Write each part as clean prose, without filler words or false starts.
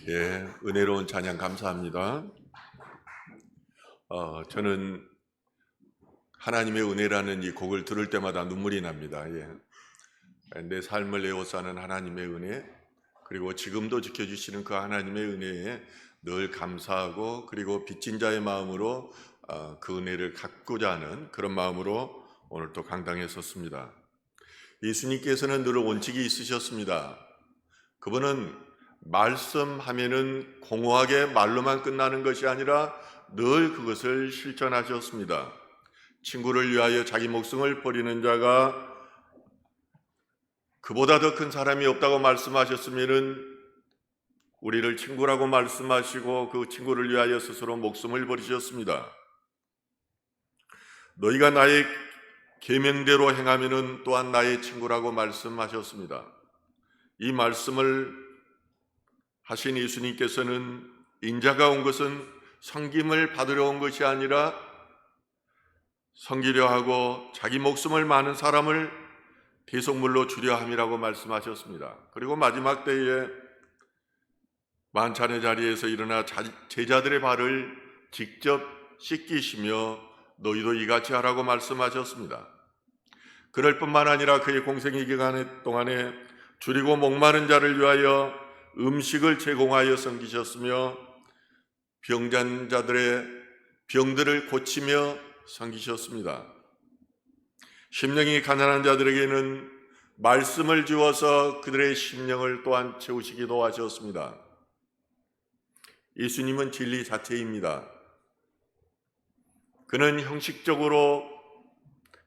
예, 은혜로운 찬양 감사합니다. 저는 하나님의 은혜라는 이 곡을 들을 때마다 눈물이 납니다. 내 삶을 에워싸는 하나님의 은혜, 그리고 지금도 지켜주시는 그 하나님의 은혜에 늘 감사하고, 그리고 빚진 자의 마음으로 그 은혜를 갖고자 하는 그런 마음으로 오늘 또 강당에 섰습니다. 예수님께서는 늘 원칙이 있으셨습니다. 그분은 말씀하면은 공허하게 말로만 끝나는 것이 아니라 늘 그것을 실천하셨습니다. 친구를 위하여 자기 목숨을 버리는 자가 그보다 더 큰 사람이 없다고 말씀하셨으면은 우리를 친구라고 말씀하시고 그 친구를 위하여 스스로 목숨을 버리셨습니다. 너희가 나의 계명대로 행하면은 또한 나의 친구라고 말씀하셨습니다. 이 말씀을 하신 예수님께서는 인자가 온 것은 섬김을 받으러 온 것이 아니라 섬기려 하고 자기 목숨을 많은 사람을 대속물로 주려 함이라고 말씀하셨습니다. 그리고 마지막 때에 만찬의 자리에서 일어나 제자들의 발을 직접 씻기시며 너희도 이같이 하라고 말씀하셨습니다. 그럴 뿐만 아니라 그의 공생의 기간 동안에 줄이고 목마른 자를 위하여 음식을 제공하여 섬기셨으며 병잔 자들의 병들을 고치며 섬기셨습니다. 심령이 가난한 자들에게는 말씀을 주어서 그들의 심령을 또한 채우시기도 하셨습니다. 예수님은 진리 자체입니다. 그는 형식적으로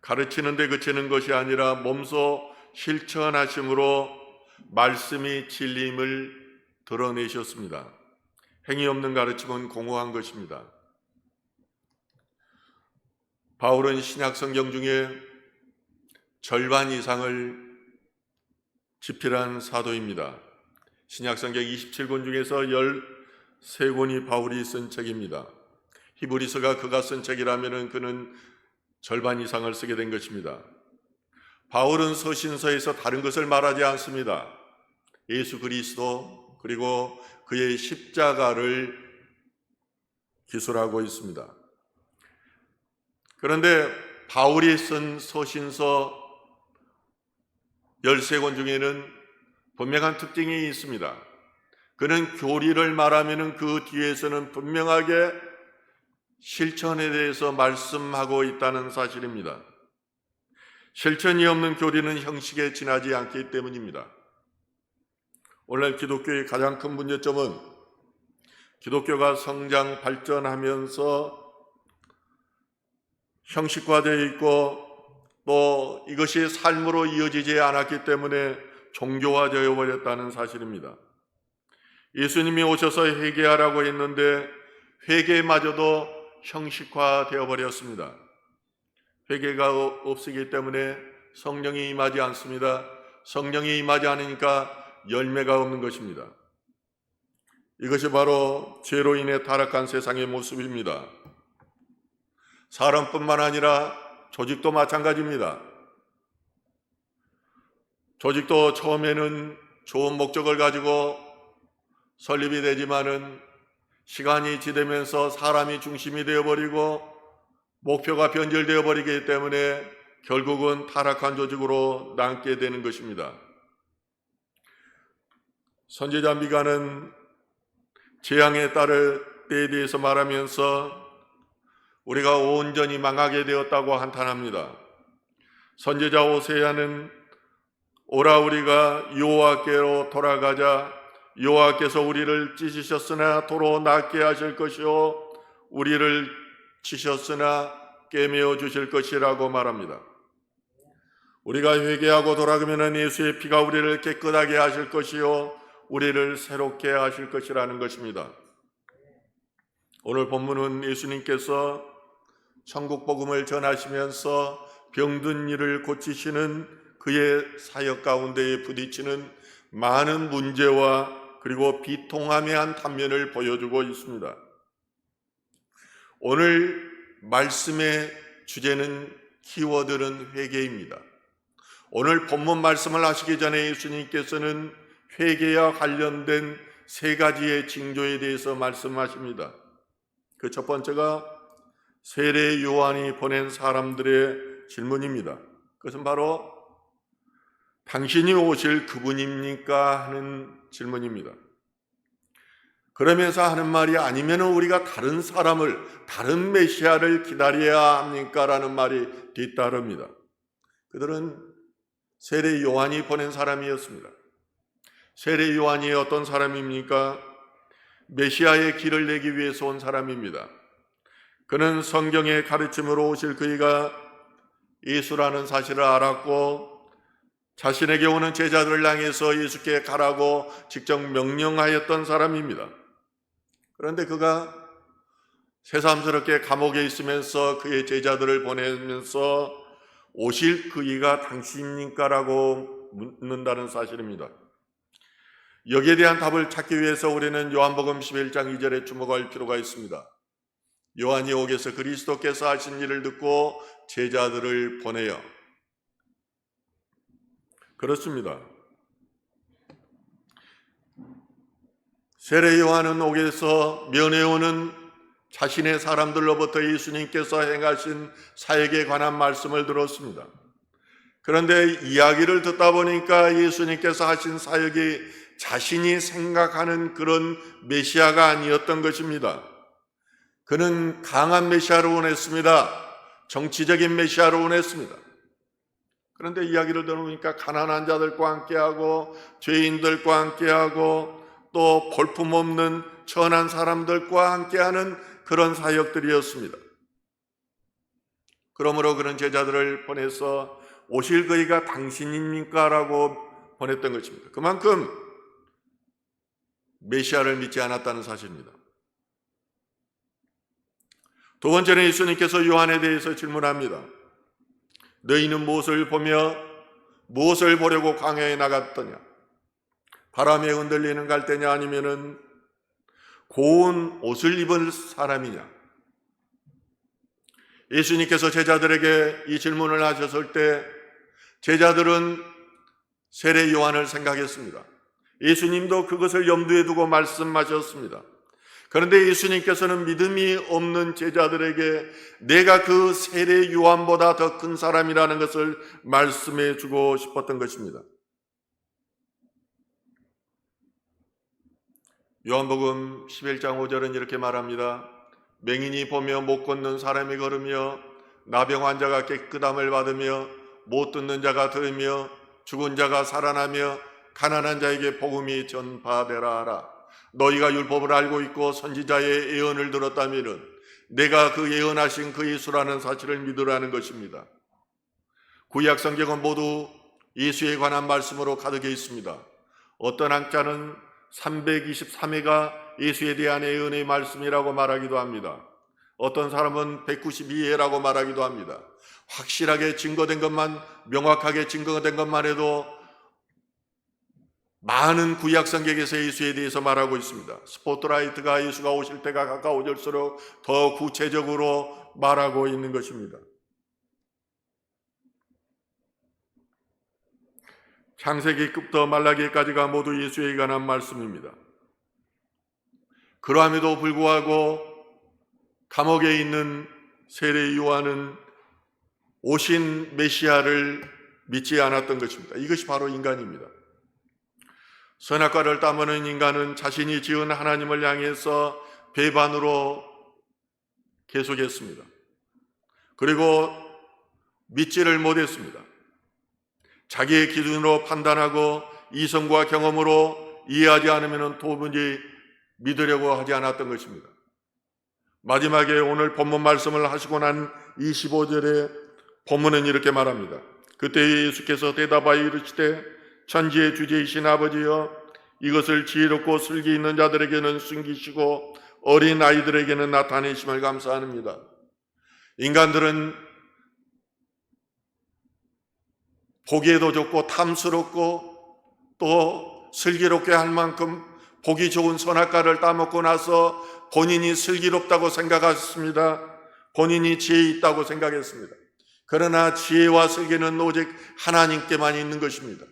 가르치는 데 그치는 것이 아니라 몸소 실천하심으로 말씀이 진리임을 드러내셨습니다. 행위 없는 가르침은 공허한 것입니다. 바울은 신약 성경 중에 절반 이상을 집필한 사도입니다. 신약 성경 27권 중에서 13권이 바울이 쓴 책입니다. 히브리서가 그가 쓴 책이라면 그는 절반 이상을 쓰게 된 것입니다. 바울은 서신서에서 다른 것을 말하지 않습니다. 예수 그리스도 그리고 그의 십자가를 기술하고 있습니다. 그런데 바울이 쓴 서신서 13권 중에는 분명한 특징이 있습니다. 그는 교리를 말하면 그 뒤에서는 분명하게 실천에 대해서 말씀하고 있다는 사실입니다. 실천이 없는 교리는 형식에 지나지 않기 때문입니다. 오늘 기독교의 가장 큰 문제점은 기독교가 성장 발전하면서 형식화되어 있고 또 이것이 삶으로 이어지지 않았기 때문에 종교화되어 버렸다는 사실입니다. 예수님이 오셔서 회개하라고 했는데 회개마저도 형식화되어 버렸습니다. 회개가 없기 때문에 성령이 임하지 않습니다. 성령이 임하지 않으니까 열매가 없는 것입니다. 이것이 바로 죄로 인해 타락한 세상의 모습입니다. 사람뿐만 아니라 조직도 마찬가지입니다. 조직도 처음에는 좋은 목적을 가지고 설립이 되지만은 시간이 지나면서 사람이 중심이 되어버리고 목표가 변질되어 버리기 때문에 결국은 타락한 조직으로 남게 되는 것입니다. 선지자 미가는 재앙에 따를 때에 대해서 말하면서 우리가 온전히 망하게 되었다고 한탄합니다. 선지자 오세야는 오라 우리가 여호와께로 돌아가자. 여호와께서 우리를 찢으셨으나 도로 낫게 하실 것이요 우리를 치셨으나 꿰매어 주실 것이라고 말합니다. 우리가 회개하고 돌아가면 예수의 피가 우리를 깨끗하게 하실 것이요 우리를 새롭게 하실 것이라는 것입니다. 오늘 본문은 예수님께서 천국 복음을 전하시면서 병든 이를 고치시는 그의 사역 가운데에 부딪히는 많은 문제와 그리고 비통함의 한 단면을 보여주고 있습니다. 오늘 말씀의 주제는 키워드는 회개입니다. 오늘 본문 말씀을 하시기 전에 예수님께서는 회개와 관련된 세 가지의 징조에 대해서 말씀하십니다. 그 첫 번째가 세례 요한이 보낸 사람들의 질문입니다. 그것은 바로 당신이 오실 그분입니까? 하는 질문입니다. 그러면서 하는 말이 아니면 우리가 다른 사람을, 다른 메시아를 기다려야 합니까? 라는 말이 뒤따릅니다. 그들은 세례 요한이 보낸 사람이었습니다. 세례 요한이 어떤 사람입니까? 메시아의 길을 내기 위해서 온 사람입니다. 그는 성경의 가르침으로 오실 그이가 예수라는 사실을 알았고 자신에게 오는 제자들을 향해서 예수께 가라고 직접 명령하였던 사람입니다. 그런데 그가 새삼스럽게 감옥에 있으면서 그의 제자들을 보내면서 오실 그이가 당신입니까? 라고 묻는다는 사실입니다. 여기에 대한 답을 찾기 위해서 우리는 요한복음 11장 2절에 주목할 필요가 있습니다. 요한이 옥에서 그리스도께서 하신 일을 듣고 제자들을 보내요. 그렇습니다. 세례 요한은 옥에서 면회오는 자신의 사람들로부터 예수님께서 행하신 사역에 관한 말씀을 들었습니다. 그런데 이야기를 듣다 보니까 예수님께서 하신 사역이 자신이 생각하는 그런 메시아가 아니었던 것입니다. 그는 강한 메시아를 원했습니다. 정치적인 메시아를 원했습니다. 그런데 이야기를 들어보니까 가난한 자들과 함께하고 죄인들과 함께하고 또 볼품없는 천한 사람들과 함께하는 그런 사역들이었습니다. 그러므로 그런 제자들을 보내서 오실 그이가 당신입니까? 라고 보냈던 것입니다. 그만큼 메시아를 믿지 않았다는 사실입니다. 두 번째는 예수님께서 요한에 대해서 질문합니다. 너희는 무엇을 보며 무엇을 보려고 광야에 나갔더냐? 바람에 흔들리는 갈대냐 아니면은 고운 옷을 입은 사람이냐? 예수님께서 제자들에게 이 질문을 하셨을 때 제자들은 세례 요한을 생각했습니다. 예수님도 그것을 염두에 두고 말씀하셨습니다. 그런데 예수님께서는 믿음이 없는 제자들에게 내가 그 세례 요한보다 더 큰 사람이라는 것을 말씀해 주고 싶었던 것입니다. 요한복음 11장 5절은 이렇게 말합니다. 맹인이 보며 못 걷는 사람이 걸으며 나병 환자가 깨끗함을 받으며 못 듣는 자가 들으며 죽은 자가 살아나며 가난한 자에게 복음이 전파되라 하라. 너희가 율법을 알고 있고 선지자의 예언을 들었다면 내가 그 예언하신 그 예수라는 사실을 믿으라는 것입니다. 구약 성경은 모두 예수에 관한 말씀으로 가득해 있습니다. 어떤 학자는 323회가 예수에 대한 예언의 말씀이라고 말하기도 합니다. 어떤 사람은 192회라고 말하기도 합니다. 확실하게 증거된 것만, 명확하게 증거된 것만 해도 많은 구약 성경에서 예수에 대해서 말하고 있습니다. 스포트라이트가 예수가 오실 때가 가까워질수록 더 구체적으로 말하고 있는 것입니다. 창세기부터 말라기까지가 모두 예수에 관한 말씀입니다. 그러함에도 불구하고 감옥에 있는 세례 요한은 오신 메시아를 믿지 않았던 것입니다. 이것이 바로 인간입니다. 선악과를 따먹는 인간은 자신이 지은 하나님을 향해서 배반으로 계속했습니다. 그리고 믿지를 못했습니다. 자기의 기준으로 판단하고 이성과 경험으로 이해하지 않으면 도무지 믿으려고 하지 않았던 것입니다. 마지막에 오늘 본문 말씀을 하시고 난 25절에 본문은 이렇게 말합니다. 그때 예수께서 대답하여 이르시되 천지의 주제이신 아버지여 이것을 지혜롭고 슬기 있는 자들에게는 숨기시고 어린 아이들에게는 나타내심을 감사합니다. 인간들은 보기에도 좋고 탐스럽고 또 슬기롭게 할 만큼 보기 좋은 선악과를 따먹고 나서 본인이 슬기롭다고 생각했습니다. 본인이 지혜 있다고 생각했습니다. 그러나 지혜와 슬기는 오직 하나님께만 있는 것입니다.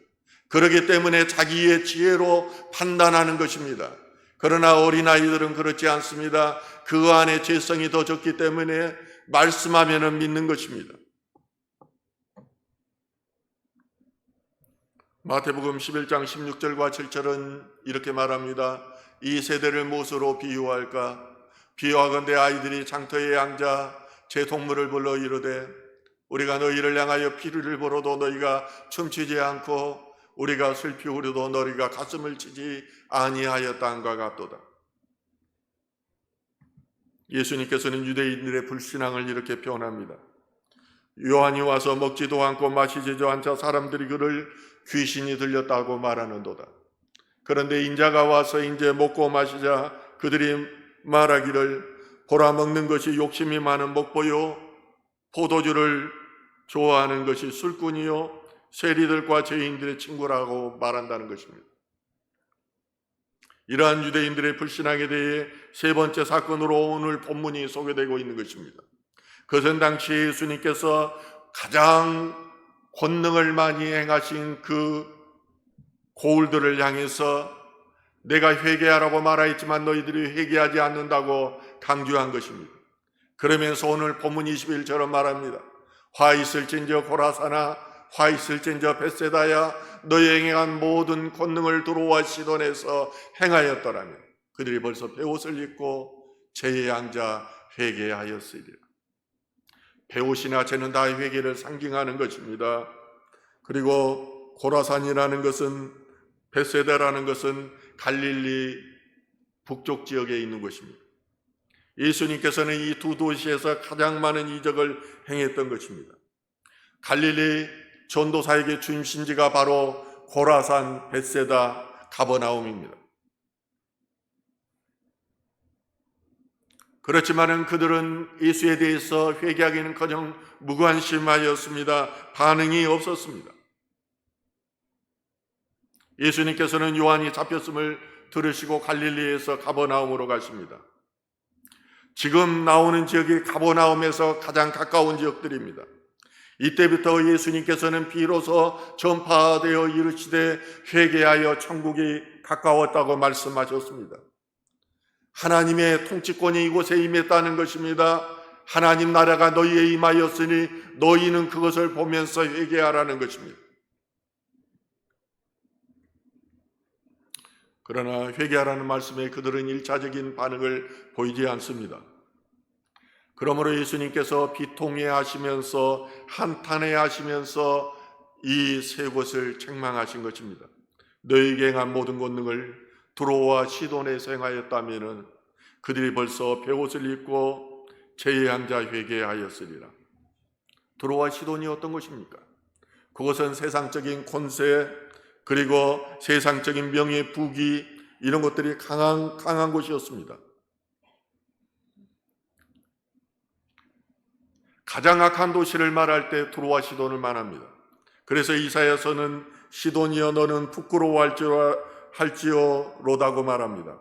그렇기 때문에 자기의 지혜로 판단하는 것입니다. 그러나 어린아이들은 그렇지 않습니다. 그 안에 죄성이 더 적기 때문에 말씀하면은 믿는 것입니다. 마태복음 11장 16절과 7절은 이렇게 말합니다. 이 세대를 무엇으로 비유할까? 비유하건대 아이들이 장터에 앉아 제 동물을 불러 이르되 우리가 너희를 향하여 피를 벌어도 너희가 춤추지 않고 우리가 슬피 울어도 너희가 가슴을 치지 아니하였다함과 같도다. 예수님께서는 유대인들의 불신앙을 이렇게 표현합니다. 요한이 와서 먹지도 않고 마시지도 않자 사람들이 그를 귀신이 들렸다고 말하는도다. 그런데 인자가 와서 이제 먹고 마시자 그들이 말하기를 보라 먹는 것이 욕심이 많은 먹보요 포도주를 좋아하는 것이 술꾼이요 세리들과 죄인들의 친구라고 말한다는 것입니다. 이러한 유대인들의 불신앙에 대해 세 번째 사건으로 오늘 본문이 소개되고 있는 것입니다. 그것은 당시 예수님께서 가장 권능을 많이 행하신 그 고울들을 향해서 내가 회개하라고 말하였지만 너희들이 회개하지 않는다고 강조한 것입니다. 그러면서 오늘 본문 21절은 말합니다. 화 있을진저 고라사나 화 있을진저 벳세다야 너희 행한 모든 권능을 두로와 시돈에서 행하였더라면 그들이 벌써 베옷을 입고 제에 앉아 회개하였으리라. 베옷이나 제는 다 회개를 상징하는 것입니다. 그리고 고라산이라는 것은 벳세다라는 것은 갈릴리 북쪽 지역에 있는 곳입니다. 예수님께서는 이 두 도시에서 가장 많은 이적을 행했던 것입니다. 갈릴리 전도사에게 중심지가 바로 고라산, 벳세다, 가버나움입니다. 그렇지만 그들은 예수에 대해서 회개하기는커녕 무관심하였습니다. 반응이 없었습니다. 예수님께서는 요한이 잡혔음을 들으시고 갈릴리에서 가버나움으로 가십니다. 지금 나오는 지역이 가버나움에서 가장 가까운 지역들입니다. 이때부터 예수님께서는 비로소 전파되어 이르시되 회개하여 천국이 가까웠다고 말씀하셨습니다. 하나님의 통치권이 이곳에 임했다는 것입니다. 하나님 나라가 너희에 임하였으니 너희는 그것을 보면서 회개하라는 것입니다. 그러나 회개하라는 말씀에 그들은 일차적인 반응을 보이지 않습니다. 그러므로 예수님께서 비통해 하시면서 한탄해 하시면서 이 세 곳을 책망하신 것입니다. 너희에게 행한 모든 권능을 두로와 시돈에서 행하였다면 그들이 벌써 베옷을 입고 제에 앉아 회개하였으리라. 두로와 시돈이 어떤 것입니까? 그것은 세상적인 권세 그리고 세상적인 명예, 부귀 이런 것들이 강한 곳이었습니다. 가장 악한 도시를 말할 때 두로와 시돈을 말합니다. 그래서 이사야서는 시돈이여 너는 부끄러워할지어로다고 말합니다.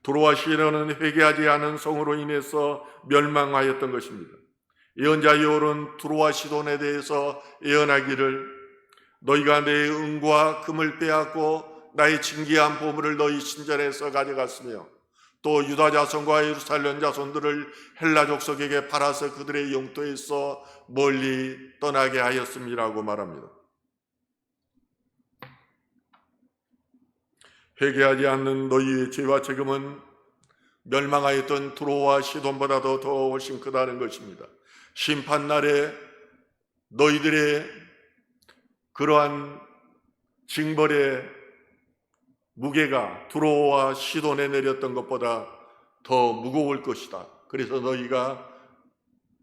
두로와 시돈은 회개하지 않은 성으로 인해서 멸망하였던 것입니다. 예언자 요엘은 두로와 시돈에 대해서 예언하기를 너희가 내 은과 금을 빼앗고 나의 진귀한 보물을 너희 신전에서 가져갔으며 또 유다 자손과 예루살렘 자손들을 헬라 족속에게 팔아서 그들의 영토에서 멀리 떠나게 하였음이라고 말합니다. 회개하지 않는 너희의 죄와 책임은 멸망하였던 두로와 시돈보다도 더 훨씬 크다는 것입니다. 심판날에 너희들의 그러한 징벌의 무게가 두로와 시돈에 내렸던 것보다 더 무거울 것이다. 그래서 너희가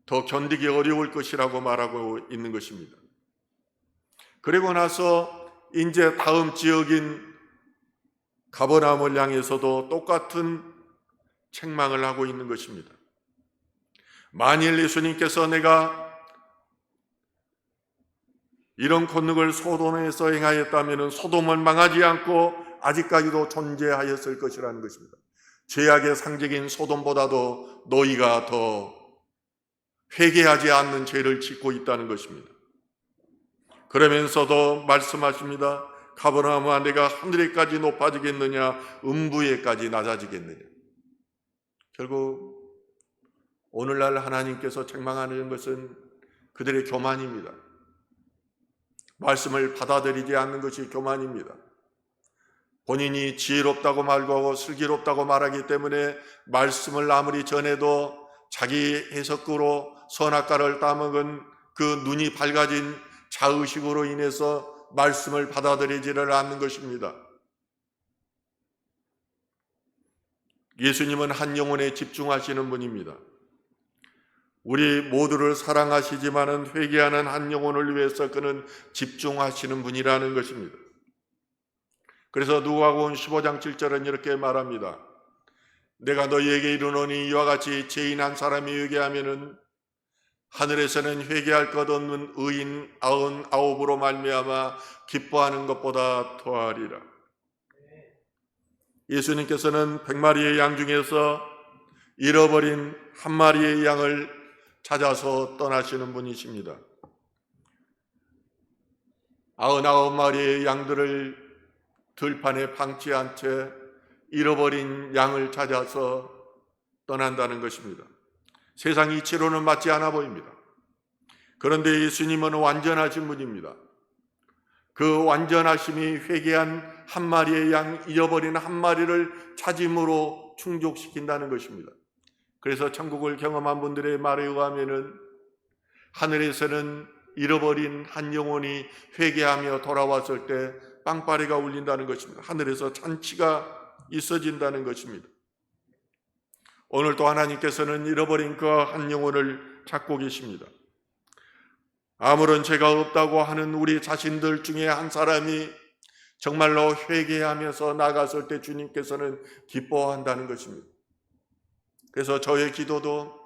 더 견디기 어려울 것이라고 말하고 있는 것입니다. 그리고 나서 이제 다음 지역인 가버나움을 향해서도 똑같은 책망을 하고 있는 것입니다. 만일 예수님께서 내가 이런 권능을 소돔에서 행하였다면 소돔은 망하지 않고 아직까지도 존재하였을 것이라는 것입니다. 죄악의 상징인 소돔보다도 너희가 더 회개하지 않는 죄를 짓고 있다는 것입니다. 그러면서도 말씀하십니다. 가버나움아 내가 하늘에까지 높아지겠느냐 음부에까지 낮아지겠느냐. 결국 오늘날 하나님께서 책망하는 것은 그들의 교만입니다. 말씀을 받아들이지 않는 것이 교만입니다. 본인이 지혜롭다고 말하고 슬기롭다고 말하기 때문에 말씀을 아무리 전해도 자기 해석으로 선악과를 따먹은 그 눈이 밝아진 자의식으로 인해서 말씀을 받아들이지를 않는 것입니다. 예수님은 한 영혼에 집중하시는 분입니다. 우리 모두를 사랑하시지만은 회개하는 한 영혼을 위해서 그는 집중하시는 분이라는 것입니다. 그래서 누가복음 15장 7절은 이렇게 말합니다. 내가 너희에게 이르노니 이와 같이 죄인 한 사람이 회개하면은 하늘에서는 회개할 것 없는 의인 99으로 말미암아 기뻐하는 것보다 더하리라. 예수님께서는 100마리의 양 중에서 잃어버린 한 마리의 양을 찾아서 떠나시는 분이십니다. 99마리의 양들을 들판에 방치한 채 잃어버린 양을 찾아서 떠난다는 것입니다. 세상 이치로는 맞지 않아 보입니다. 그런데 예수님은 완전하신 분입니다. 그 완전하심이 회개한 한 마리의 양, 잃어버린 한 마리를 찾음으로 충족시킨다는 것입니다. 그래서 천국을 경험한 분들의 말에 의하면은 하늘에서는 잃어버린 한 영혼이 회개하며 돌아왔을 때 빵빠레가 울린다는 것입니다. 하늘에서 잔치가 있어진다는 것입니다. 오늘도 하나님께서는 잃어버린 그 한 영혼을 찾고 계십니다. 아무런 죄가 없다고 하는 우리 자신들 중에 한 사람이 정말로 회개하면서 나갔을 때 주님께서는 기뻐한다는 것입니다. 그래서 저의 기도도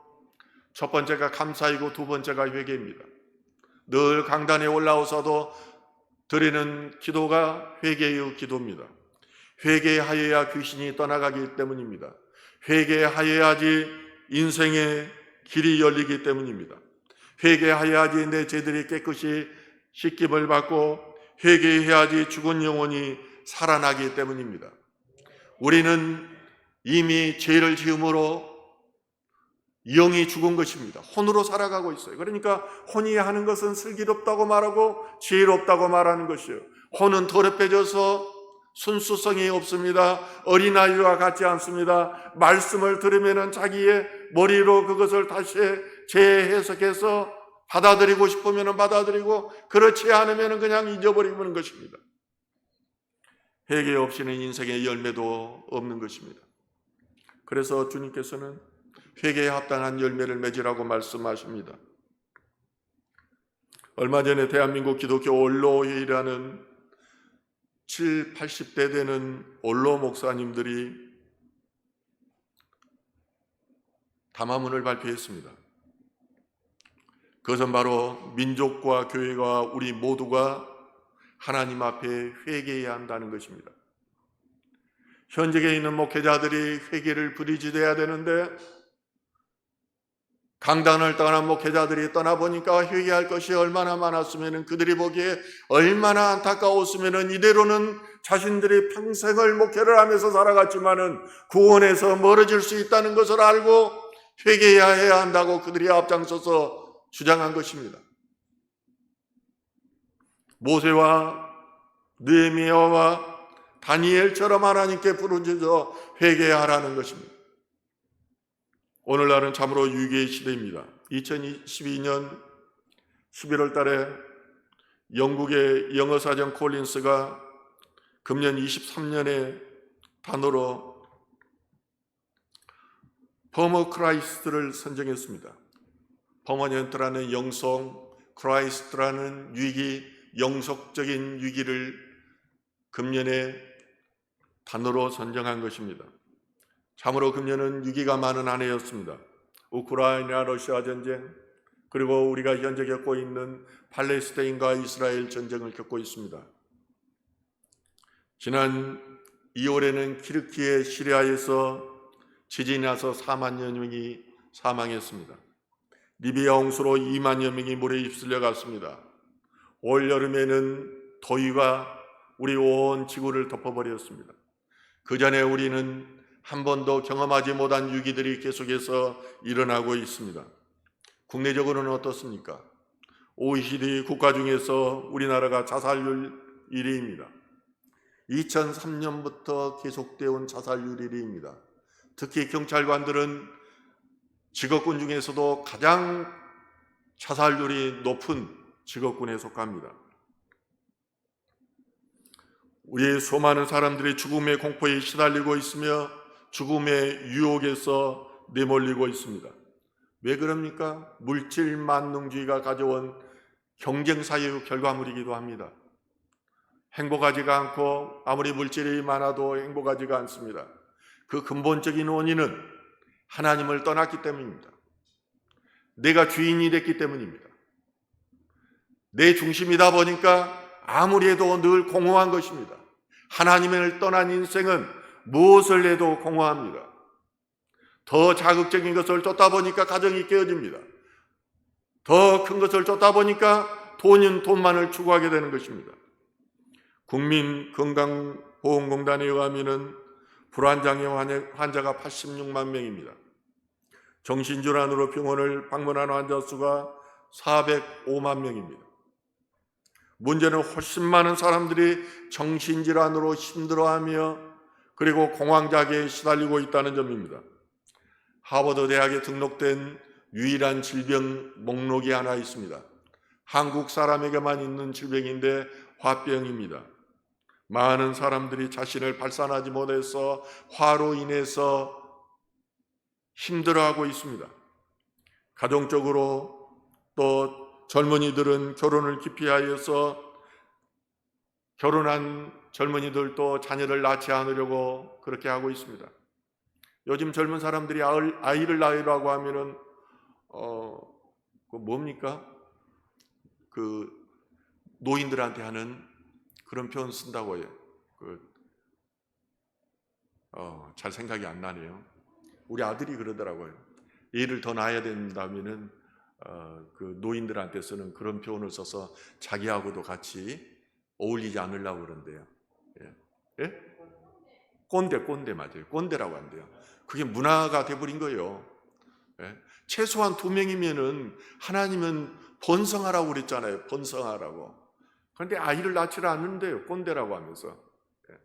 첫 번째가 감사이고 두 번째가 회개입니다. 늘 강단에 올라오서도 드리는 기도가 회개의 기도입니다. 회개하여야 귀신이 떠나가기 때문입니다. 회개하여야지 인생의 길이 열리기 때문입니다. 회개하여야지 내 죄들이 깨끗이 씻김을 받고 회개해야지 죽은 영혼이 살아나기 때문입니다. 우리는 이미 죄를 지음으로 영이 죽은 것입니다. 혼으로 살아가고 있어요. 그러니까 혼이 하는 것은 슬기롭다고 말하고 지혜롭다고 말하는 것이에요. 혼은 더럽혀져서 순수성이 없습니다. 어린아이와 같지 않습니다. 말씀을 들으면 자기의 머리로 그것을 다시 재해석해서 받아들이고 싶으면 받아들이고 그렇지 않으면 그냥 잊어버리는 것입니다. 회개 없이는 인생의 열매도 없는 것입니다. 그래서 주님께서는 회개에 합당한 열매를 맺으라고 말씀하십니다. 얼마 전에 대한민국 기독교 원로회의라는 70, 80대 되는 원로 목사님들이 담화문을 발표했습니다. 그것은 바로 민족과 교회가 우리 모두가 하나님 앞에 회개해야 한다는 것입니다. 현직에 있는 목회자들이 회개를 부리짖어야 되는데 강단을 떠난 목회자들이 떠나보니까 회개할 것이 얼마나 많았으면 그들이 보기에 얼마나 안타까웠으면 이대로는 자신들이 평생을 목회를 하면서 살아갔지만은 구원에서 멀어질 수 있다는 것을 알고 회개해야 한다고 그들이 앞장서서 주장한 것입니다. 모세와 느헤미야와 다니엘처럼 하나님께 부르짖어 회개하라는 것입니다. 오늘날은 참으로 위기의 시대입니다. 2012년 11월 달에 영국의 영어사전 콜린스가 금년 23년의 단어로 퍼머크라이스트를 선정했습니다. 퍼머넌트라는 영성, 크라이스트라는 위기, 영속적인 위기를 금년에 단어로 선정한 것입니다. 참으로 금년은 위기가 많은 한 해였습니다. 우크라이나 러시아 전쟁, 그리고 우리가 현재 겪고 있는 팔레스타인과 이스라엘 전쟁을 겪고 있습니다. 지난 2월에는 키르키예 시리아에서 지진이 나서 4만여 명이 사망했습니다. 리비아 홍수로 2만여 명이 물에 휩쓸려 갔습니다. 올 여름에는 더위가 우리 온 지구를 덮어버렸습니다. 그 전에 우리는 한 번도 경험하지 못한 위기들이 계속해서 일어나고 있습니다. 국내적으로는 어떻습니까? OECD 국가 중에서 우리나라가 자살률 1위입니다. 2003년부터 계속되어 온 자살률 1위입니다. 특히 경찰관들은 직업군 중에서도 가장 자살률이 높은 직업군에 속합니다. 우리의 수많은 사람들이 죽음의 공포에 시달리고 있으며 죽음의 유혹에서 내몰리고 있습니다. 왜 그럽니까? 물질 만능주의가 가져온 경쟁사회의 결과물이기도 합니다. 행복하지가 않고 아무리 물질이 많아도 행복하지가 않습니다. 그 근본적인 원인은 하나님을 떠났기 때문입니다. 내가 주인이 됐기 때문입니다. 내 중심이다 보니까 아무리 해도 늘 공허한 것입니다. 하나님을 떠난 인생은 무엇을 해도 공허합니다. 더 자극적인 것을 쫓다 보니까 가정이 깨어집니다. 더 큰 것을 쫓다 보니까 돈만을 추구하게 되는 것입니다. 국민건강보험공단에 의하면 불안장애 환자가 86만 명입니다. 정신질환으로 병원을 방문하는 환자 수가 405만 명입니다. 문제는 훨씬 많은 사람들이 정신질환으로 힘들어하며 그리고 공황장애에 시달리고 있다는 점입니다. 하버드 대학에 등록된 유일한 질병 목록이 하나 있습니다. 한국 사람에게만 있는 질병인데 화병입니다. 많은 사람들이 자신을 발산하지 못해서 화로 인해서 힘들어하고 있습니다. 가정적으로 또 젊은이들은 결혼을 기피하여서 결혼한 젊은이들도 자녀를 낳지 않으려고 그렇게 하고 있습니다. 요즘 젊은 사람들이 아이를 낳으라고 하면은 뭡니까? 그 노인들한테 하는 그런 표현 쓴다고 해요. 잘 생각이 안 나네요. 우리 아들이 그러더라고요. 애를 더 낳아야 된다면은 그 노인들한테 쓰는 그런 표현을 써서 자기하고도 같이 어울리지 않으려고 그런대요. 예? 예? 꼰대 맞아요. 꼰대라고 한대요. 그게 문화가 돼버린 거예요. 예? 최소한 2명이면은 하나님은 번성하라고 그랬잖아요. 번성하라고. 그런데 아이를 낳지를 않는데요. 꼰대라고 하면서. 예.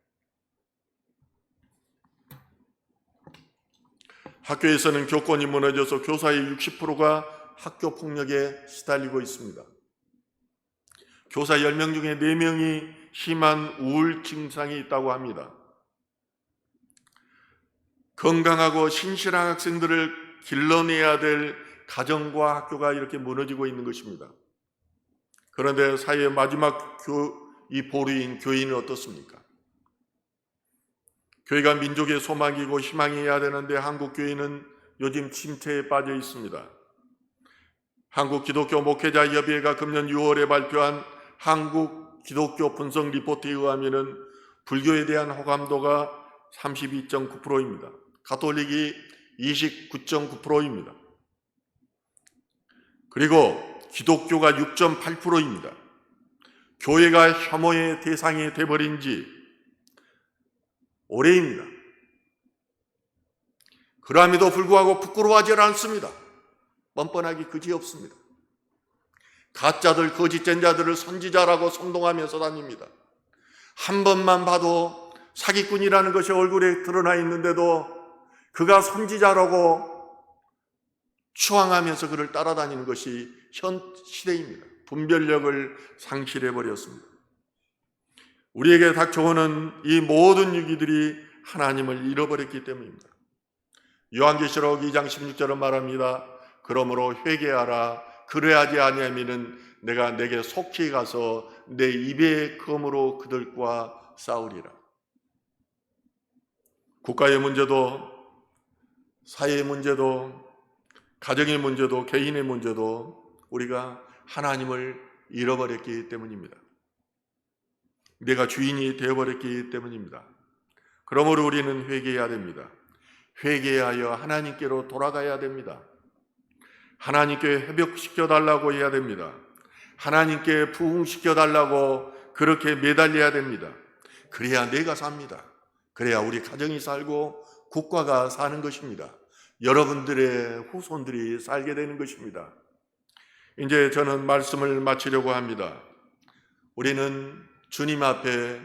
학교에서는 교권이 무너져서 교사의 60%가 학교 폭력에 시달리고 있습니다. 교사 10명 중에 4명이 심한 우울 증상이 있다고 합니다. 건강하고 신실한 학생들을 길러내야 될 가정과 학교가 이렇게 무너지고 있는 것입니다. 그런데 사회의 마지막 이 보루인 교회는 어떻습니까? 교회가 민족의 소망이고 희망이어야 되는데 한국 교회는 요즘 침체에 빠져 있습니다. 한국 기독교 목회자 협의회가 금년 6월에 발표한 한국 기독교 분석 리포트에 의하면 불교에 대한 호감도가 32.9%입니다. 가톨릭이 29.9%입니다. 그리고 기독교가 6.8%입니다. 교회가 혐오의 대상이 돼버린 지 오래입니다. 그럼에도 불구하고 부끄러워하지 않습니다. 뻔뻔하기 그지없습니다. 가짜들, 거짓된 자들을 선지자라고 선동하면서 다닙니다. 한 번만 봐도 사기꾼이라는 것이 얼굴에 드러나 있는데도 그가 선지자라고 추앙하면서 그를 따라다니는 것이 현 시대입니다. 분별력을 상실해버렸습니다. 우리에게 닥쳐오는 이 모든 위기들이 하나님을 잃어버렸기 때문입니다. 요한계시록 2장 16절은 말합니다. 그러므로 회개하라. 그래야지 아니하면은 내가 내게 속히 가서 내 입의 검으로 그들과 싸우리라. 국가의 문제도 사회의 문제도 가정의 문제도 개인의 문제도 우리가 하나님을 잃어버렸기 때문입니다. 내가 주인이 되어버렸기 때문입니다. 그러므로 우리는 회개해야 됩니다. 회개하여 하나님께로 돌아가야 됩니다. 하나님께 회복시켜달라고 해야 됩니다. 하나님께 부흥시켜달라고 그렇게 매달려야 됩니다. 그래야 내가 삽니다. 그래야 우리 가정이 살고 국가가 사는 것입니다. 여러분들의 후손들이 살게 되는 것입니다. 이제 저는 말씀을 마치려고 합니다. 우리는 주님 앞에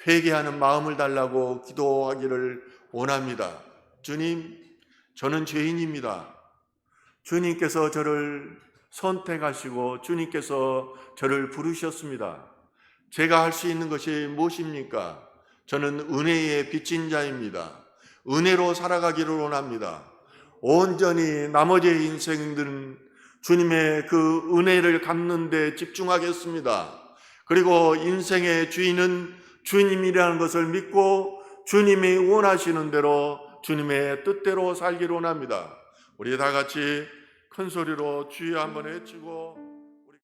회개하는 마음을 달라고 기도하기를 원합니다. 주님, 저는 죄인입니다. 주님께서 저를 선택하시고 주님께서 저를 부르셨습니다. 제가 할 수 있는 것이 무엇입니까? 저는 은혜에 빚진 자입니다. 은혜로 살아가기를 원합니다. 온전히 나머지의 인생들은 주님의 그 은혜를 갚는 데 집중하겠습니다. 그리고 인생의 주인은 주님이라는 것을 믿고 주님이 원하시는 대로 주님의 뜻대로 살기를 원합니다. 우리 다 같이 큰 소리로 주여 한번 외치고